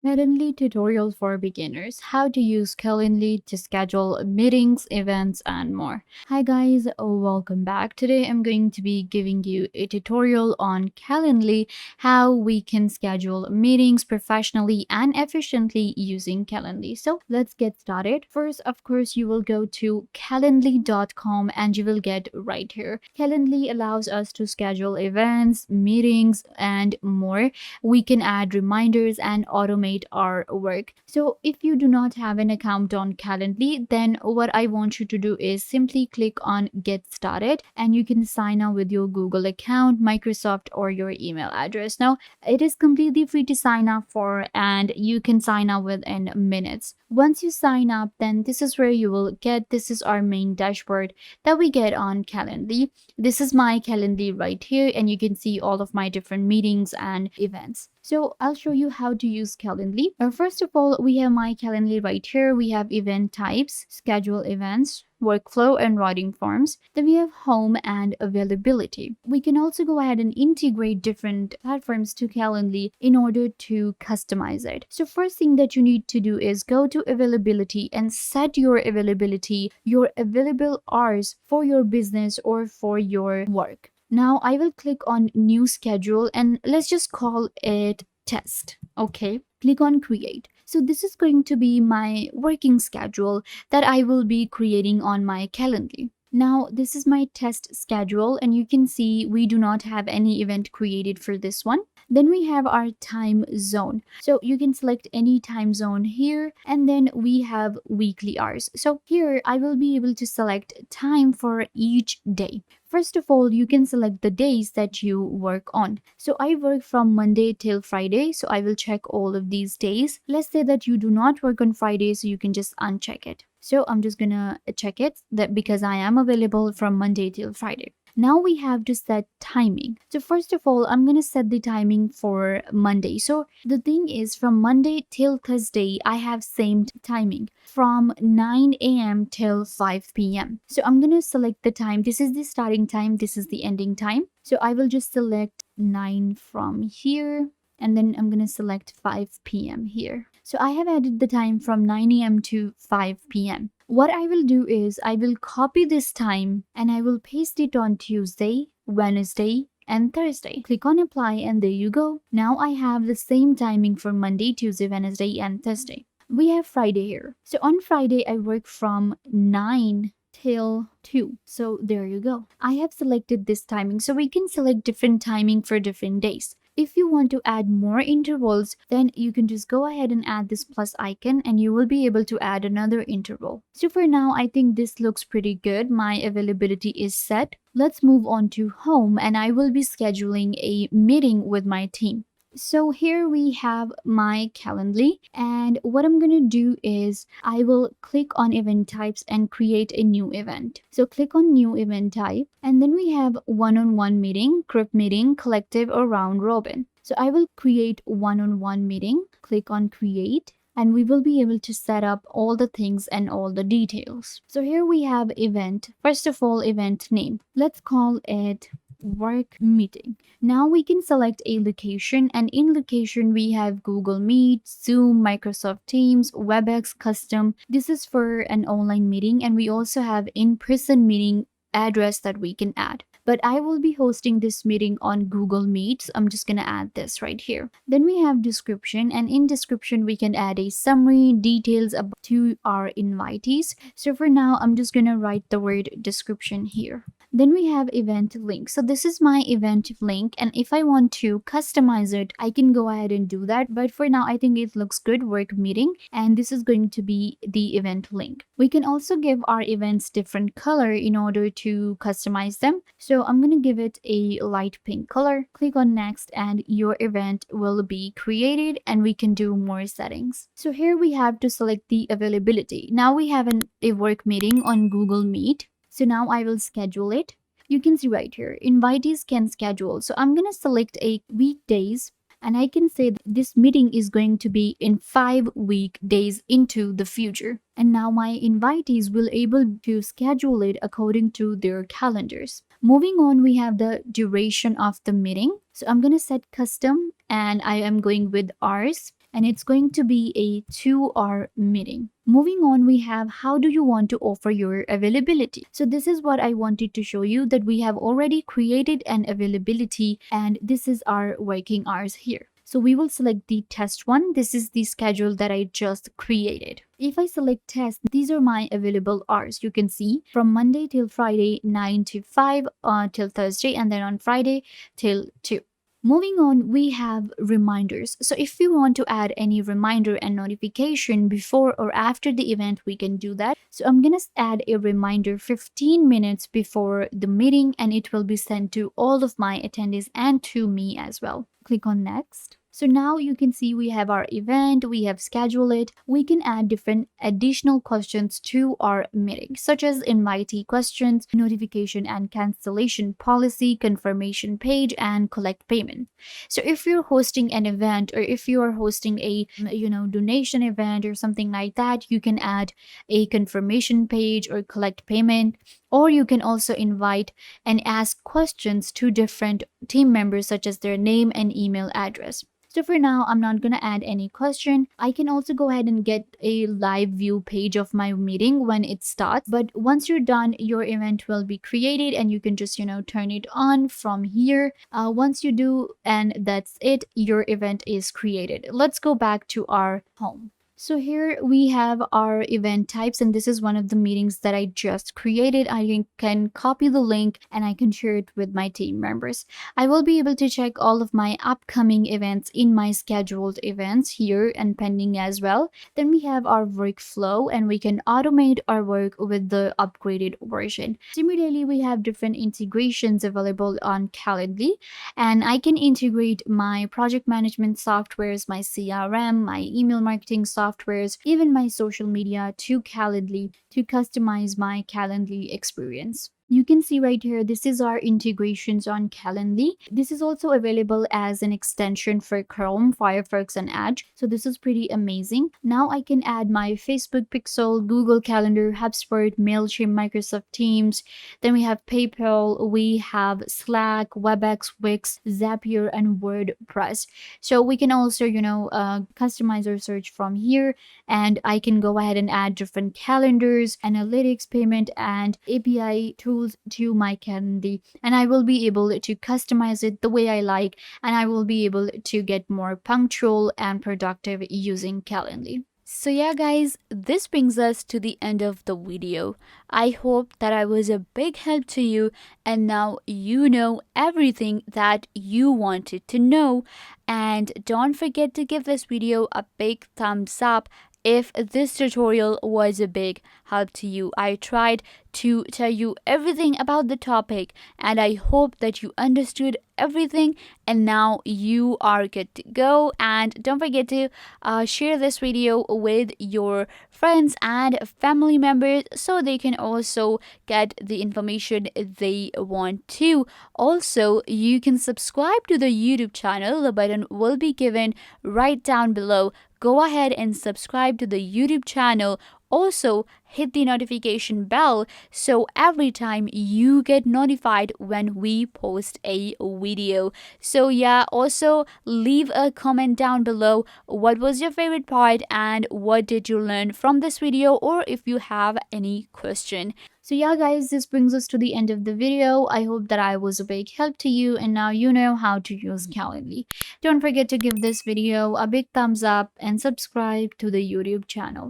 Calendly Tutorial for Beginners, how to use Calendly to schedule meetings, events, and more. Hi guys, welcome back. Today I'm going to be giving you a tutorial on Calendly, how we can schedule meetings professionally and efficiently using Calendly. So let's get started. First, of course, you will go to calendly.com and you will get right here. Calendly allows us to schedule events, meetings, and more. We can add reminders and automate our work. So if you do not have an account on Calendly, then what I want you to do is simply click on get started and you can sign up with your Google account, Microsoft, or your email address. Now it is completely free to sign up for and you can sign up within minutes. Once you sign up, then this is where you will get, this is our main dashboard that we get on Calendly. This is my Calendly right here and you can see all of my different meetings and events. So I'll show you how to use Calendly. First of all, we have my Calendly right here. We have event types, schedule events, workflow, and writing forms. Then we have home and availability. We can also go ahead and integrate different platforms to Calendly in order to customize it. So first thing that you need to do is go to availability and set your availability, your available hours for your business or for your work. Now I will click on new schedule and let's just call it test. Okay, click on create. So this is going to be my working schedule that I will be creating on my Calendly. Now this is my test schedule and you can see we do not have any event created for this one. Then we have our time zone. So you can select any time zone here and then we have weekly hours. So here I will be able to select time for each day. First of all, you can select the days that you work on. So I work from Monday till Friday. So I will check all of these days. Let's say that you do not work on Friday, so you can just uncheck it. So I'm just gonna check it that because I am available from Monday till Friday. Now we have to set timing. So first of all, I'm going to set the timing for Monday. So the thing is from Monday till Thursday, I have same timing from 9 a.m. till 5 p.m. So I'm going to select the time. This is the starting time. This is the ending time. So I will just select 9 from here. And then I'm going to select 5 p.m. here. So I have added the time from 9 a.m. to 5 p.m. What I will do is I will copy this time and I will paste it on Tuesday, Wednesday, and Thursday. Click on apply and there you go. Now I have the same timing for Monday, Tuesday, Wednesday, and Thursday. We have Friday here. So on Friday, I work from 9 till 2. So there you go. I have selected this timing. So we can select different timing for different days. If you want to add more intervals, then you can just go ahead and add this plus icon and you will be able to add another interval. So for now, I think this looks pretty good. My availability is set. Let's move on to home and I will be scheduling a meeting with my team. So here we have my Calendly and what I'm going to do is I will click on event types and create a new event. So click on new event type and then we have one-on-one meeting, group meeting, collective, or round robin. So I will create one-on-one meeting, click on create and we will be able to set up all the things and all the details. So here we have event. First of all, event name. Let's call it work meeting. Now we can select a location and in location we have Google Meet, Zoom, Microsoft Teams, WebEx, custom. This is for an online meeting and we also have in-person meeting address that we can add. But I will be hosting this meeting on Google Meet. So I'm just going to add this right here. Then we have description and in description we can add a summary, details to our invitees. So for now, I'm just going to write the word description here. Then we have event link. So this is my event link and if I want to customize it, I can go ahead and do that. But for now, I think it looks good, work meeting, and this is going to be the event link. We can also give our events different color in order to customize them. So I'm going to give it a light pink color. Click on next and your event will be created and we can do more settings. So here we have to select the availability. Now we have a work meeting on Google Meet. So now I will schedule it. You can see right here, invitees can schedule. So I'm going to select a weekdays and I can say this meeting is going to be in 5 weekdays into the future. And now my invitees will able to schedule it according to their calendars. Moving on, we have the duration of the meeting. So I'm going to set custom and I am going with hours. and it's going to be a 2-hour meeting. Moving on, we have how do you want to offer your availability. So this is what I wanted to show you, that we have already created an availability and this is our working hours here. So we will select the test one. This is the schedule that I just created. If I select test, these are my available hours. You can see from Monday till Friday, 9 to 5 till Thursday, and then on Friday till 2. Moving on, we have reminders. So if we want to add any reminder and notification before or after the event, we can do that. So I'm going to add a reminder 15 minutes before the meeting, and it will be sent to all of my attendees and to me as well. Click on next. So now you can see we have our event, we have scheduled it. We can add different additional questions to our meeting, such as invitee questions, notification and cancellation policy, confirmation page, and collect payment. So if you're hosting an event, or if you are hosting a donation event or something like that, you can add a confirmation page or collect payment. Or you can also invite and ask questions to different team members, such as their name and email address. So for now, I'm not going to add any question. I can also go ahead and get a live view page of my meeting when it starts. But once you're done, your event will be created and you can just, turn it on from here. Once you do, and that's it, your event is created. Let's go back to our home. So here we have our event types, and this is one of the meetings that I just created. I can copy the link and I can share it with my team members. I will be able to check all of my upcoming events in my scheduled events here and pending as well. Then we have our workflow, and we can automate our work with the upgraded version. Similarly, we have different integrations available on Calendly, and I can integrate my project management softwares, my CRM, my email marketing softwares, even my social media to Calendly to customize my Calendly experience. You can see right here, this is our integrations on Calendly. This is also available as an extension for Chrome, Firefox, and Edge. So this is pretty amazing. Now I can add my Facebook Pixel, Google Calendar, HubSpot, MailChimp, Microsoft Teams. Then we have PayPal, we have Slack, WebEx, Wix, Zapier, and WordPress. So we can also, customize our search from here, and I can go ahead and add different calendars, analytics, payment, and API tools to my Calendly, and I will be able to customize it the way I like, and I will be able to get more punctual and productive using Calendly. So yeah guys, this brings us to the end of the video. I hope that I was a big help to you, and now you know everything that you wanted to know. And don't forget to give this video a big thumbs up if this tutorial was a big help to you. I tried to tell you everything about the topic, and I hope that you understood everything, and now you are good to go. And don't forget to share this video with your friends and family members so they can also get the information they want to. Also, you can subscribe to the YouTube channel. The button will be given right down below. Go ahead and subscribe to the YouTube channel. Also, hit the notification bell so every time you get notified when we post a video. So yeah, also leave a comment down below. What was your favorite part and what did you learn from this video, or if you have any question. So yeah guys, this brings us to the end of the video. I hope that I was a big help to you, and now you know how to use Calendly. Don't forget to give this video a big thumbs up and subscribe to the YouTube channel.